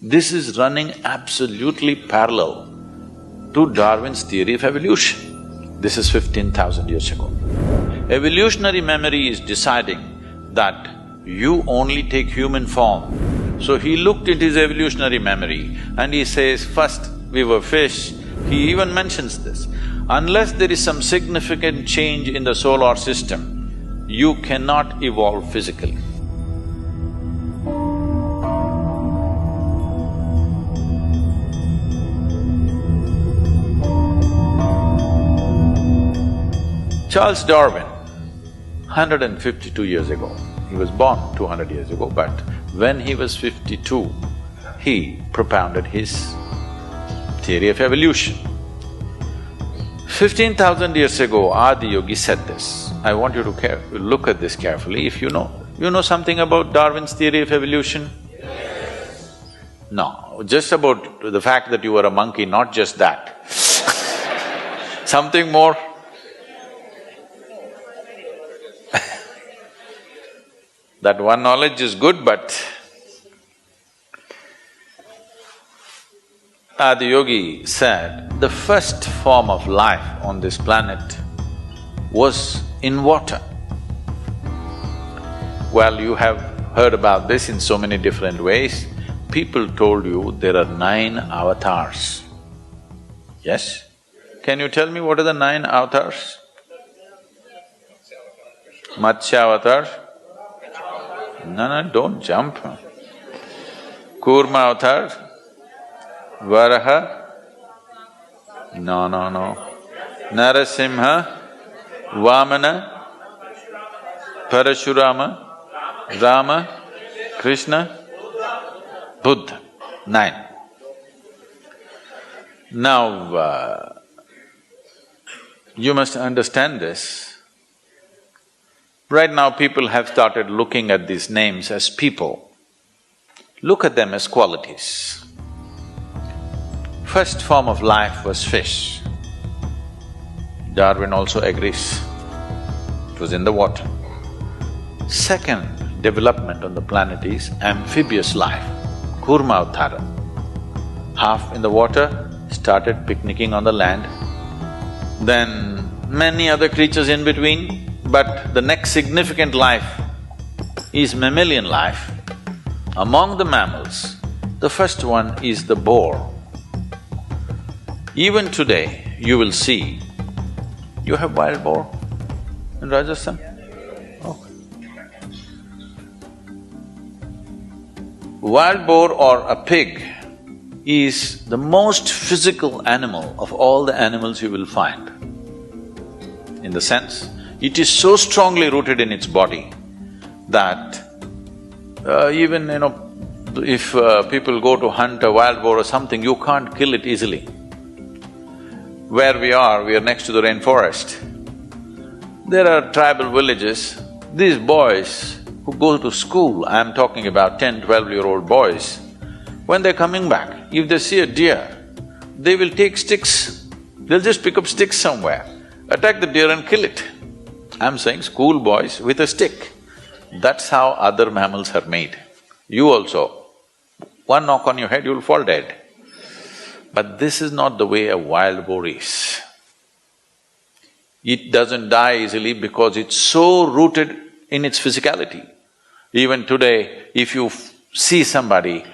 This is running absolutely parallel to Darwin's theory of evolution. This is 15,000 years ago. Evolutionary memory is deciding that you only take human form. So he looked at his evolutionary memory and he says, first we were fish. He even mentions this. Unless there is some significant change in the solar system, you cannot evolve physically. Charles Darwin, 152 years ago, he was born 200 years ago, but when he was 52, he propounded his theory of evolution. 15,000 years ago, Adiyogi said this. I want you to look at this carefully. If you know something about Darwin's theory of evolution? Yes. No, just about the fact that you were a monkey, not just that. Something more? That one knowledge is good, but Adiyogi said the first form of life on this planet was in water. Well, you have heard about this in so many different ways. People told you there are 9 avatars. Yes? Can you tell me what are the 9 avatars? Matsya avatar? No, don't jump. Kurma avatar? Varaha? No. Narasimha? Vamana? Parashurama? Rama? Krishna? Buddha. 9. Now, you must understand this. Right now, people have started looking at these names as people. Look at them as qualities. First form of life was fish. Darwin also agrees. It was in the water. Second development on the planet is amphibious life, Kurma Avtara. Half in the water, started picnicking on the land. Then many other creatures in between. But the next significant life is mammalian life. Among the mammals, the first one is the boar. Even today, you will see… You have wild boar in Rajasthan? Okay. Wild boar or a pig is the most physical animal of all the animals you will find. In the sense, it is so strongly rooted in its body that even, if people go to hunt a wild boar or something, you can't kill it easily. Where we are next to the rainforest. There are tribal villages. These boys who go to school, I'm talking about 10, 12-year-old boys, when they're coming back, if they see a deer, they will take sticks, they'll just pick up sticks somewhere, attack the deer and kill it. I'm saying school boys with a stick. That's how other mammals are made. You also, one knock on your head, you'll fall dead. But this is not the way a wild boar is. It doesn't die easily because it's so rooted in its physicality. Even today, if you see somebody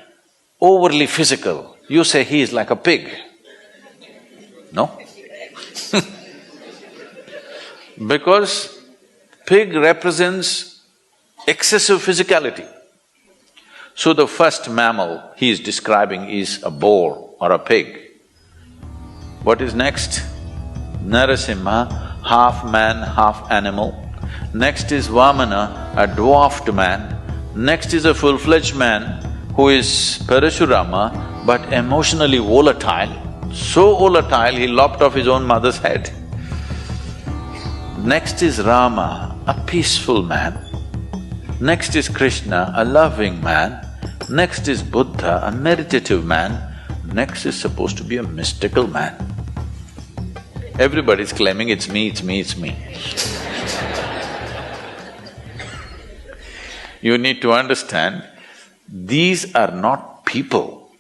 overly physical, you say he is like a pig. No? Because pig represents excessive physicality. So the first mammal he is describing is a boar or a pig. What is next? Narasimha, half man, half animal. Next is Vamana, a dwarfed man. Next is a full-fledged man who is Parashurama but emotionally volatile. So volatile, he lopped off his own mother's head. Next is Rama, a peaceful man. Next is Krishna, a loving man. Next is Buddha, a meditative man. Next is supposed to be a mystical man. Everybody's claiming it's me, it's me, it's me. You need to understand, these are not people.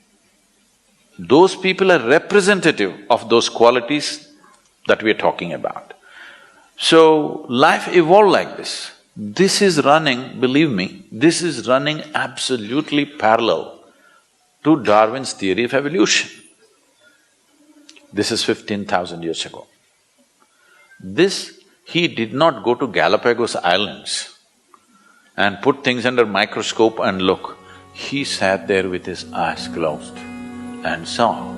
Those people are representative of those qualities that we are talking about. So, life evolved like this. This is running, believe me, this is running absolutely parallel to Darwin's theory of evolution. This is 15,000 years ago. He did not go to Galapagos Islands and put things under microscope and look. He sat there with his eyes closed and saw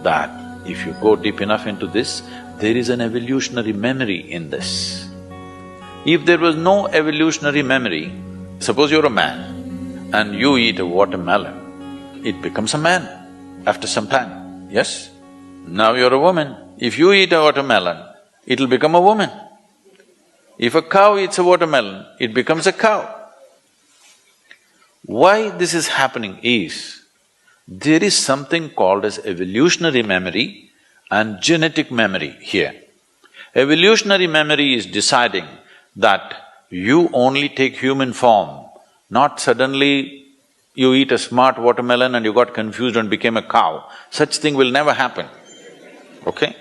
that if you go deep enough into this, there is an evolutionary memory in this. If there was no evolutionary memory, suppose you're a man and you eat a watermelon, it becomes a man after some time, yes? Now you're a woman, if you eat a watermelon, it'll become a woman. If a cow eats a watermelon, it becomes a cow. Why this is happening is, there is something called as evolutionary memory and genetic memory here. Evolutionary memory is deciding that you only take human form, not suddenly you eat a smart watermelon and you got confused and became a cow. Such thing will never happen, okay?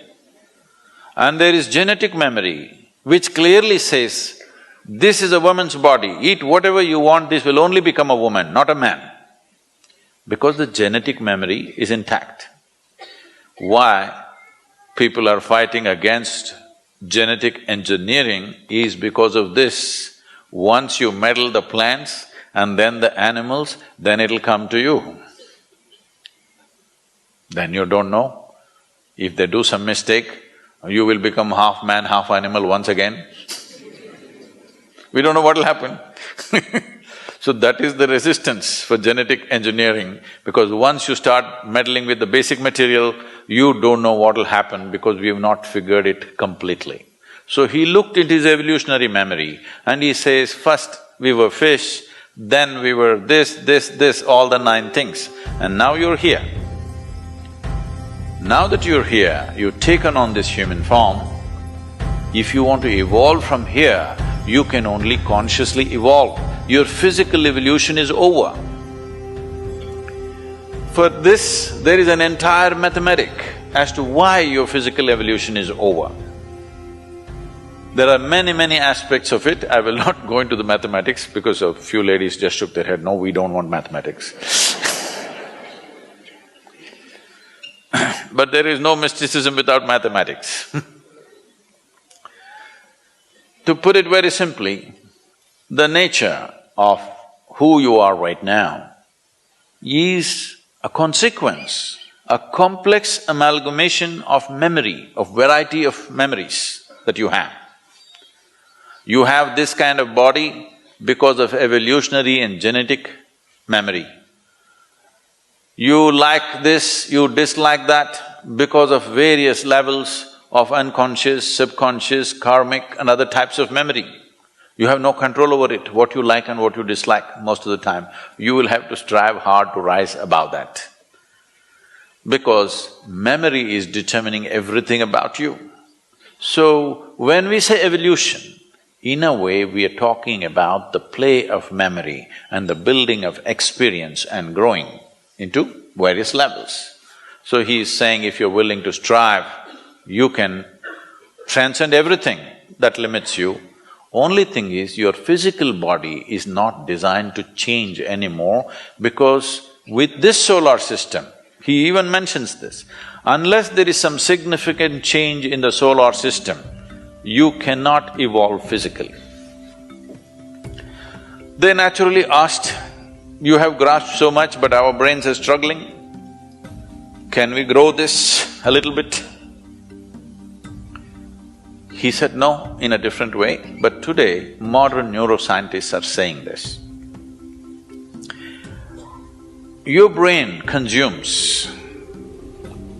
And there is genetic memory, which clearly says, this is a woman's body, eat whatever you want, this will only become a woman, not a man. Because the genetic memory is intact. Why people are fighting against genetic engineering is because of this. Once you meddle the plants and then the animals, then it'll come to you. Then you don't know. If they do some mistake, you will become half man, half animal once again. We don't know what'll happen. So that is the resistance for genetic engineering, because once you start meddling with the basic material, you don't know what'll happen because we have not figured it completely. So he looked at his evolutionary memory and he says, first we were fish, then we were this, all the 9 things, and now you're here. Now that you're here, you've taken on this human form. If you want to evolve from here, you can only consciously evolve. Your physical evolution is over. For this, there is an entire mathematic as to why your physical evolution is over. There are many aspects of it. I will not go into the mathematics because a few ladies just shook their head, no, we don't want mathematics. But there is no mysticism without mathematics. To put it very simply, the nature of who you are right now is a consequence, a complex amalgamation of memory, of variety of memories that you have. You have this kind of body because of evolutionary and genetic memory. You like this, you dislike that because of various levels of unconscious, subconscious, karmic and other types of memory. You have no control over it, what you like and what you dislike most of the time. You will have to strive hard to rise above that. Because memory is determining everything about you. So, when we say evolution, in a way we are talking about the play of memory and the building of experience and growing into various levels. So he is saying if you're willing to strive, you can transcend everything that limits you. Only thing is, your physical body is not designed to change anymore, because with this solar system, he even mentions this, unless there is some significant change in the solar system, you cannot evolve physically. They naturally asked, you have grasped so much but our brains are struggling, can we grow this a little bit? He said no, in a different way, but today modern neuroscientists are saying this. Your brain consumes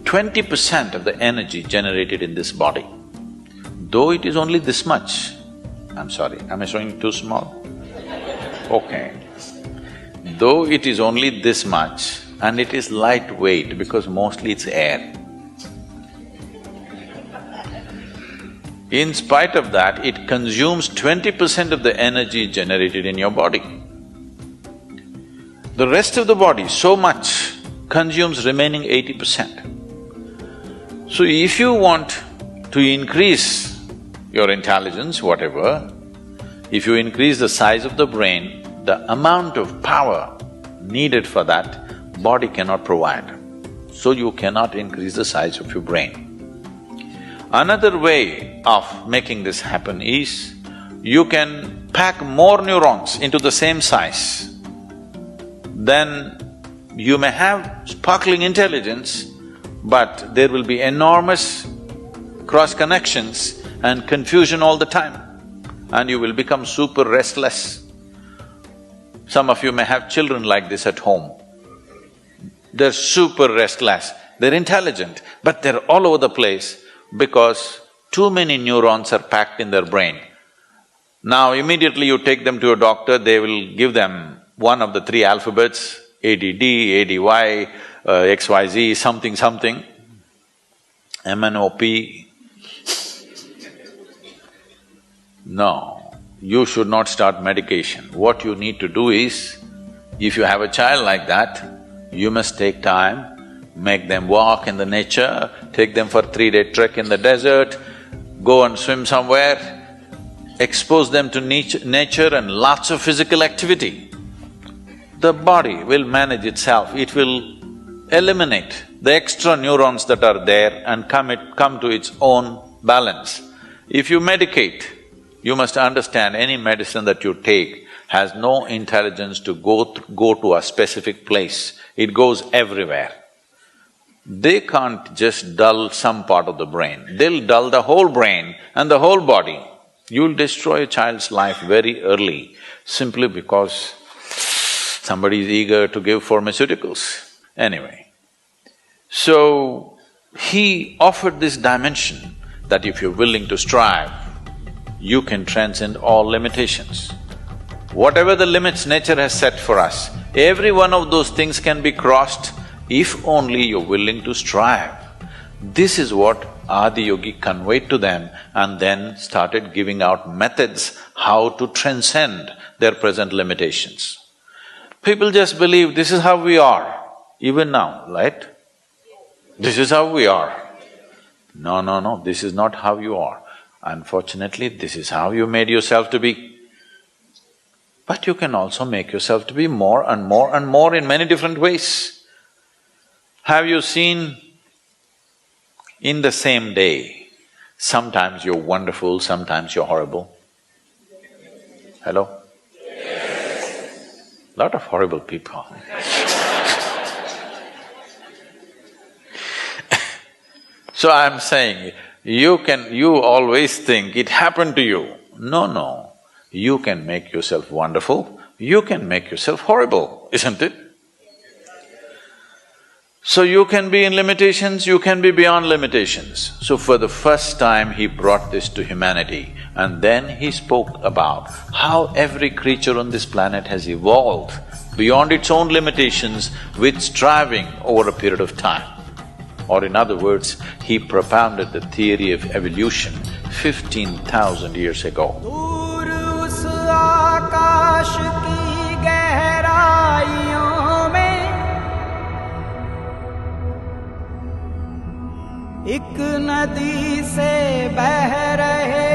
20% of the energy generated in this body. Though it is only this much, I'm sorry, am I showing too small? Okay. Though it is only this much and it is lightweight because mostly it's air, in spite of that, it consumes 20% of the energy generated in your body. The rest of the body, so much, consumes remaining 80%. So if you want to increase your intelligence, whatever, if you increase the size of the brain, the amount of power needed for that, body cannot provide. So you cannot increase the size of your brain. Another way of making this happen is, you can pack more neurons into the same size. Then you may have sparkling intelligence, but there will be enormous cross-connections and confusion all the time, and you will become super restless. Some of you may have children like this at home. They're super restless, they're intelligent, but they're all over the place because too many neurons are packed in their brain. Now immediately you take them to a doctor, they will give them one of the three alphabets, ADD, ADY, XYZ, something something, MNOP. No, you should not start medication. What you need to do is, if you have a child like that, you must take time, make them walk in the nature, take them for 3-day trek in the desert, go and swim somewhere, expose them to nature and lots of physical activity. The body will manage itself, it will eliminate the extra neurons that are there and come to its own balance. If you medicate, you must understand any medicine that you take has no intelligence to go to a specific place, it goes everywhere. They can't just dull some part of the brain, they'll dull the whole brain and the whole body. You'll destroy a child's life very early simply because somebody is eager to give pharmaceuticals. Anyway, so he offered this dimension that if you're willing to strive, you can transcend all limitations. Whatever the limits nature has set for us, every one of those things can be crossed if only you're willing to strive. This is what Adiyogi conveyed to them and then started giving out methods how to transcend their present limitations. People just believe this is how we are, even now, right? This is how we are. No, no, no, this is not how you are. Unfortunately, this is how you made yourself to be. But you can also make yourself to be more and more and more in many different ways. Have you seen in the same day, sometimes you're wonderful, sometimes you're horrible? Hello? Yes. Lot of horrible people. So I'm saying, you always think it happened to you. No, no. You can make yourself wonderful, you can make yourself horrible, isn't it? So you can be in limitations, you can be beyond limitations. So for the first time he brought this to humanity, and then he spoke about how every creature on this planet has evolved beyond its own limitations with striving over a period of time. Or in other words, he propounded the theory of evolution 15,000 years ago. आकाश की गहराइयों में एक नदी से बह रहे